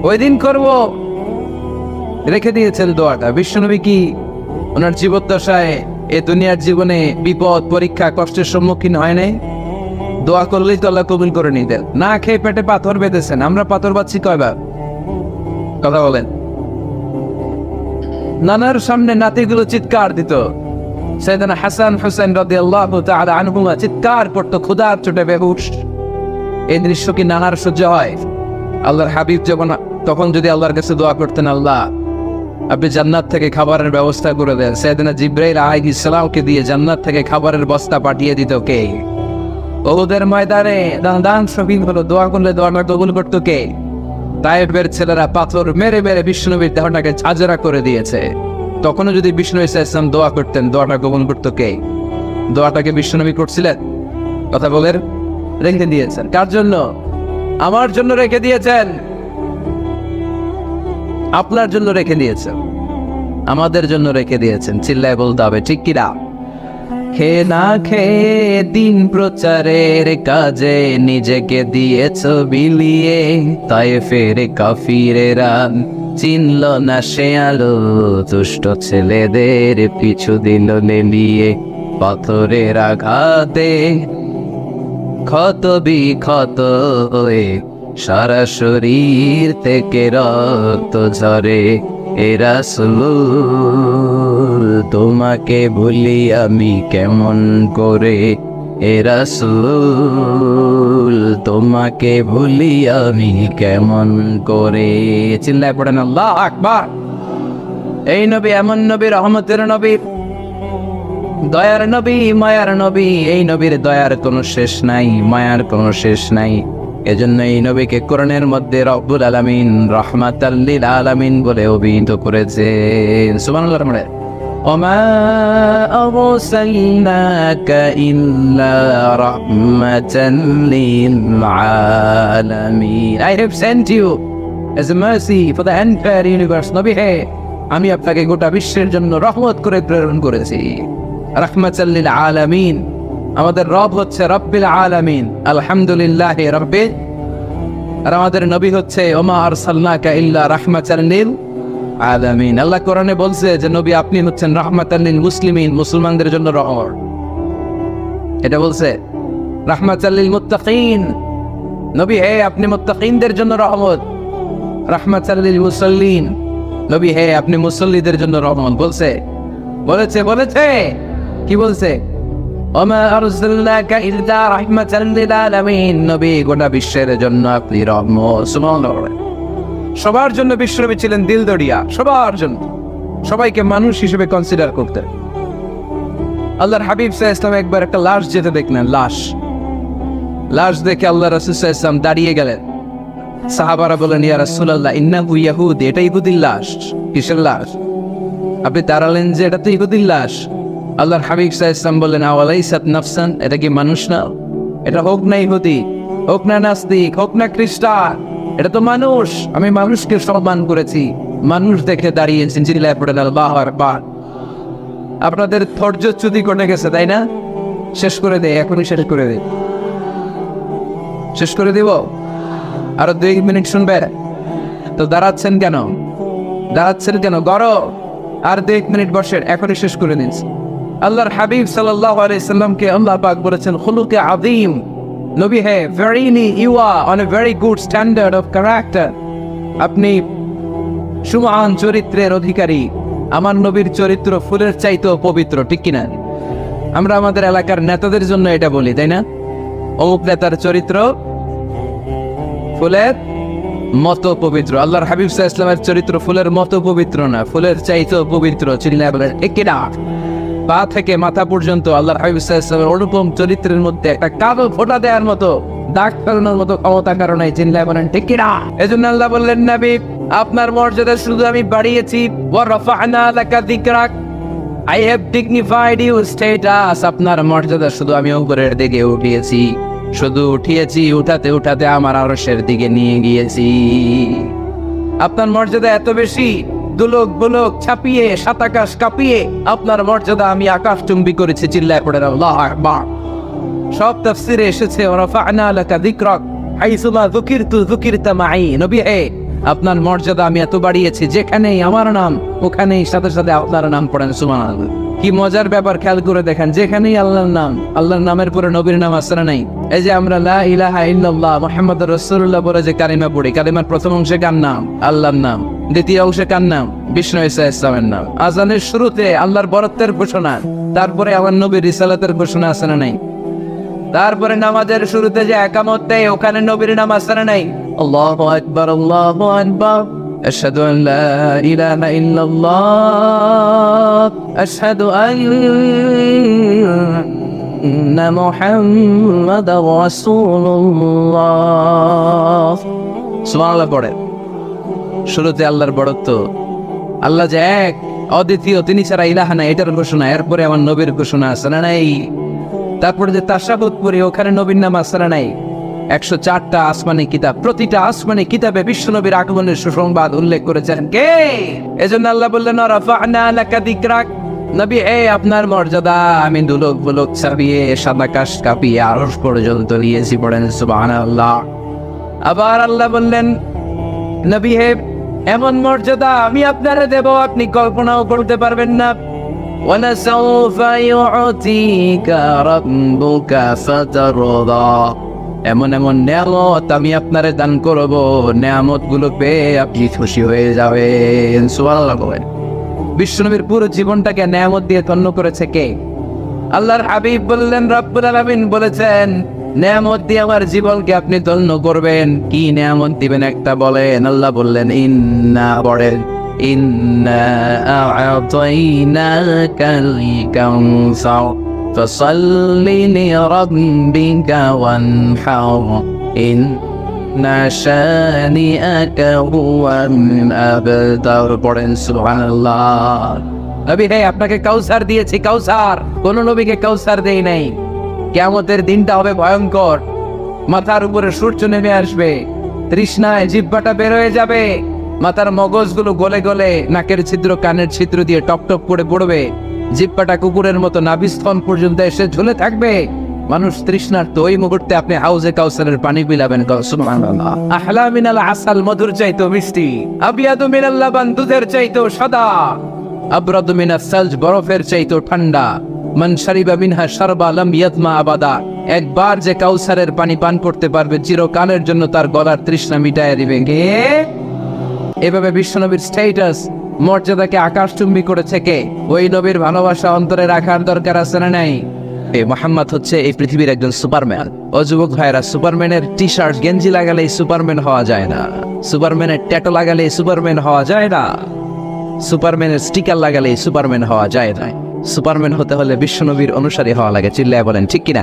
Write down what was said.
ওই দিন করব, রেখে দিয়েছেন দোয়াটা। বিশ্বনবী কি ওনার জীবদ্দশায় এ দুনিয়ার জীবনে বিপদ পরীক্ষা কষ্টের সম্মুখীন হয় নাই? দোয়া করলেই তো আল্লাহ কবুল করে নিতেন। না খেয়ে পেটে পাথর বেঁধেছেন, আমরা পাথর বাচ্ছি কয়বার? কথা বলেন। নানার সামনে নাতিগুলো চিৎকার দিত, সাইয়েদনা হাসান হুসাইন রাদিয়াল্লাহু তাআলা আনহুমা চিৎকার করতো ক্ষুধার চোটে বেহুশ। এই দৃশ্য কি নানার সহ্য হয়? আল্লাহর হাবিব তখন যদি আল্লাহর কাছে দোয়া করতেন, আল্লাহ আপনি জান্নাত থেকে খাবারের ব্যবস্থা করে দেন, সাইয়েদনা জিবরাইল আলাইহিস সালামকে দিয়ে জান্নাত থেকে খাবারের বস্তা পাঠিয়ে দিত কে? উহুদের ময়দানে দান শহীদ হলো, দোয়া করলে দোয়াটা কবুল করতো কে? তায়েফের ছেলেরা পাথর মেরে মেরে বিষ্ণুনবীর দেহটাকে ঝাঁঝরা করে দিয়েছে। তখনও যদি বিষ্ণু ইসা ইসলাম দোয়া করতেন, দোয়াটা কবুল করতো কে? দোয়াটাকে বিষ্ণুনবী করছিলেন? কথা বলেন। রেখে দিয়েছেন কার জন্য? আমার জন্য রেখে দিয়েছেন, আপনার জন্য রেখে দিয়েছেন, আমাদের জন্য রেখে দিয়েছেন। চিল্লায় বলতে হবে ঠিক কিনা? খেয়ে না খেয়ে দিন প্রচারের কাজে নিজেকে দিয়েছ বিলিয়ে, তায়েফের কাফিরেরা চিনল না সে আলো, দুষ্ট ছেলেদের পিছু দিল লেলিয়ে, পাথরের আঘাতে ক্ষত বিক্ষত হয়ে সারা শরীর থেকে রক্ত ঝরে। এ রাসূল তোমাকে ভুলি আমি কেমন করে, এ রাসূল তোমাকে ভুলি আমি কেমন করে। চিল্লায় পড়েন আল্লাহু আকবার। এই নবী এমন নবী, রহমতের নবী, দয়ার নবী, মায়ার নবী। এই নবীর দয়ার কোনো শেষ নাই, মায়ার কোনো শেষ নাই। এজন্য এই নবীকে কোরআনের মধ্যে রব্বুল আলামিন রাহমাতাল লিল আলামিন বলে অভিহিত করেছেন। সুবহানাল্লাহ। মানে ওমা আরসালনাকা ইল্লা রাহমাতাল লিল আলামিন। I have sent you as a mercy for the entire universe. নবী হে, আমি আপনাকে গোটা বিশ্বের জন্য রহমত করে প্রেরণ করেছি। রাহমাতাল লিল আলামিন। আমাদের রব হচ্ছে রব্বিল আলামিন, আলহামদুলিল্লাহ রব্বিল। আর আমাদের নবী হচ্ছে ওমা আরসালনাকা ইল্লা রাহমাতাল লিল আলামিন। আল্লাহ কোরআনে বলছে যে নবী আপনি হচ্ছেন রাহমাতাল লিল মুসলিমিন, মুসলমানদের জন্য রহমত। এটা বলছে রাহমাতাল লিল মুত্তাকিন। নবী হে, আপনি মুত্তাকিনদের জন্য রহমত। রাহমাতাল লিল মুসাল্লিন। নবী হে, আপনি মুসল্লিদের জন্য রহমত। বলেছে কি বলছে? ওমা আরসালনাকা ইল্লা রাহমাতাল লিল আলামিন। নবী গোটা বিশ্বের জন্য আপনি রহমত। সুবহানাল্লাহ। সবার জন্য বিশ্বনবী ছিলেন দিলদরিয়া, সবার জন্য, সবাইকে মানুষ হিসেবে কনসিডার করতেন। আল্লাহর হাবিব সাল্লাল্লাহু আলাইহি ওয়াসাল্লাম একবার একটা লাশ যেতে দেখলেন, লাশ দেখে আল্লাহ রাসূল সাল্লাল্লাহু আলাইহি ওয়াসাল্লাম দাঁড়িয়ে গেলেন। সাহাবারা বলেন, ইয়া রাসূলুল্লাহ ইন্নাহু ইয়াহুদি। এটা ইহুদির লাশ। কিসের লাশ? আপনি দাঁড়ালেন যে এটা তো ইহুদির লাশ। আল্লাহর হাবিব সাল্লাল্লাহু আলাইহি ওয়াসাল্লাম বললেন, আওয়ালাইসাত নাফসান। এটা কি মানুষ না? এটা হোক না ইহুদি, হোক না নাস্তিক, হোক না খ্রিস্টান, এটা তো মানুষ। আমি মানুষকে সম্মান করেছি, মানুষ দেখে দাঁড়িয়েছেন। চিল্লায় পড়েন আল্লাহু আকবার। আপনাদের ধৈর্যচ্যুতি করে গেছে, তাই না? শেষ করে দেয়, এখনই শেষ করে দেয়। শেষ করে দিব? আরো 2 মিনিট শুনবেন তো? দাঁড়াচ্ছেন কেন? গরো আর 2 মিনিট বসেন, এখনই শেষ করে দিচ্ছি। আল্লাহর হাবিব সাল্লাল্লাহু আলাইহি সাল্লামকে আল্লাহ পাক বলেছেন খুলুকে আযীম। নবী হে, verily you are on a very good standard of character. আপনি সুমহান চরিত্রের অধিকারী। আমার নবীর চরিত্র ফুলের চাইতেও পবিত্র, ঠিক কিনা? আমরা আমাদের এলাকার নেতাদের জন্য এটা বলি, তাই না? অমুক নেতার চরিত্র ফুলের মতো পবিত্র। আল্লাহর হাবিব সাল্লাল্লাহু আলাইহি ওয়াসাল্লামের চরিত্র ফুলের মতো পবিত্র না, ফুলের চাইতেও পবিত্র। চিল্লায় বলেন ঠিক কিনা? পা থেকে মাথা পর্যন্ত আল্লাহর হাবিব সাল্লাল্লাহু আলাইহি ওয়াসাল্লামের অনুপম চরিত্রের মধ্যে একটা কালো ফোঁটা দেওয়ার মতো, দাগ ফেলানোর মতো ক্ষমতা কারণে। চিল্লায় বলেন ঠিক কিনা? এজন্য আল্লাহ বললেন, নবী আপনার মর্যাদা শুধু আমি বাড়িয়েছি। ওয়া রাফা'না লাকা যিকরাক। I have dignified your status. আপনার মর্যাদা শুধু আমি উপরের দিকে উঠিয়েছি, শুধু উঠিয়েছি, উঠাতে আমার আরশের দিকে নিয়ে গিয়েছি। আপনার মর্যাদা এত বেশি, দুলক বুলক ছাপিয়ে, সাতাকাশ কাঁপিয়ে আপনার মর্যাদা আমি আকাশচুম্বী করেছি। চিল্লায় পড়েন আল্লাহু আকবার। সব তাফসীরে এসেছে ওয়া রাফা'না লাকা যিকরাক হাইসুমা যুকিরতু যুকিরতা মাই। নবী হে, আপনার মর্যাদা আমি এত বাড়িয়েছি, যেখানেই আমার নাম ওখানেই সাথে সাথে আপনার নাম পড়েন সুবহানাল্লাহ। কি মজার ব্যাপার, খেয়াল করে দেখেন, যেখানেই আল্লাহর নামের পরে নবীর নাম আছে না নাই? এই যে আমরা লা ইলাহা ইল্লাল্লাহ মুহাম্মাদুর রাসূলুল্লাহ বলে যে কালিমা পড়ি, কালিমার প্রথম অংশে কার নাম? আল্লাহর নাম। দ্বিতীয় অংশে কার নাম? বিষ্ণু ঈসা ইসলামের নাম। আজানের শুরুতে আল্লাহর বরত্বের ঘোষণা, তারপরে আমার নবীর রিসালাতের ঘোষণা আছে না নাই? তারপরে নামাজের শুরুতে যে একামত দেয়, ওখানে নবীর নাম আছে না নাই? আল্লাহু আকবার, আল্লাহু আকবার, আশহাদু আন লা ইলাহা ইল্লাল্লাহ, আশহাদু আন্না মুহাম্মাদার রাসূলুল্লাহ। সুবহানাল্লাহ পড়ে। শুরুতে আল্লাহর বড়ত্ব, আল্লাহ যে এক অদ্বিতীয়, তিনি ছাড়া ইলাহা নাই, এটার ঘোষণা। এরপরে আমার নবীর ঘোষণা আছে না নাই? তারপরে যে তাশাহুদ পড়ি, ওখানে নবীর নাম আছে না নাই? 104টা আসমানি কিতাব, প্রতিটা আসমানি কিতাবে বিশ্ব নবীর আগমনের সুসংবাদ উল্লেখ করেছেন কে? এজন্য আল্লাহ বললেন রাফা'না লাকা যিকরাক, নবী আপনার মর্যাদা আমি দুলক বুলক ছাপিয়ে সাত আকাশ কাঁপিয়ে আরশ পর্যন্ত নিয়েছি, পড়েন সুবহানাল্লাহ। আবার আল্লাহ বললেন নবী এমন মর্যাদা আমি আপনারে দেব, আপনি কল্পনাও করতে পারবেন না। وَلَسَوْفَ يُعْطِيكَ رَبُّكَ فَتَرْضَى, এমন এমন নেয়ামত আমি আপনারে দান করব, নেয়ামত গুলো পেয়ে আপনি খুশি হয়ে যাবেন। সুবহানাল্লাহ বলেন। বিশ্বনবীর পুরো জীবনটাকে নেয়ামত দিয়ে ধন্য করেছে কে? আল্লাহর হাবিব বললেন, রব্বুল আলামিন বলেছেন নেয়ামত দিয়ে আমার জীবনকে আপনি ধন্য করবেন। কি নেয়ামত দিবেন একটা বলেন? আল্লাহ বললেন ইন্না, বলেন ইন্না আ'তাইনাকাল কাউসার ফাসাল্লি লিরাব্বিকা ওয়ানহার ইন্না শানিআকা হুয়াল আবতার, পড়েন সুবহানাল্লাহ। নবী আপনাকে কাউসার দিয়েছি, কাউসার। কোন নবীকে কাউসার দেই নাই। কিয়ামতের দিনটা হবে ভয়ঙ্কর, মাথার উপরে সূর্য নেমে আসবে, তৃষ্ণায় জিহ্বাটা বের হয়ে যাবে, মাথার মগজগুলো গলে গলে নাকের ছিদ্র কানের ছিদ্র দিয়ে টপ টপ করে পড়বে, জিহ্বাটা কুকুরের মতো নাভিস্থল পর্যন্ত এসে ঝুলে থাকবে। মানুষ তৃষ্ণার্ত, ওই মুহূর্তে আপনি হাউজে কাউসারের পানি বিলাবেন। সুবহানাল্লাহ। আহলা মিনাল আসাল, মধুর চাইতো মিষ্টি, আবিয়াদু মিনাল লাবান, দুধের চাইতো সাদা, আবরাদু মিনাস সালজ, বরফের চাইতো ঠান্ডা। মান শারিবা মিনহা শারবা লাম ইয়াতমা আবাদা, একবার যে কাউসারের পানি পান করতে পারবে চিরকালের জন্য তার গলার তৃষ্ণা মিটায় দিবে কে? এভাবে বিশ্বনবীর স্ট্যাটাস মর্যাদাকে আকাশচুম্বী করেছে কে? ওই নবীর ভালোবাসা অন্তরে রাখার দরকার আছে না নাই? মুহাম্মদ হচ্ছে এই পৃথিবীর একজন সুপারম্যান। ও যুবক ভাইরা, সুপারম্যানের টি শার্ট গেঞ্জি লাগালে সুপারম্যান হওয়া যায় না, সুপারম্যানের ট্যাটু লাগালে সুপারম্যান হওয়া যায় না, সুপারম্যানের স্টিকার লাগালে সুপারম্যান হওয়া যায় না। সুপারম্যান হতে হলে বিশ্বনবীর অনুসারী হওয়া লাগে। চিল্লায় বলেন ঠিক কিনা?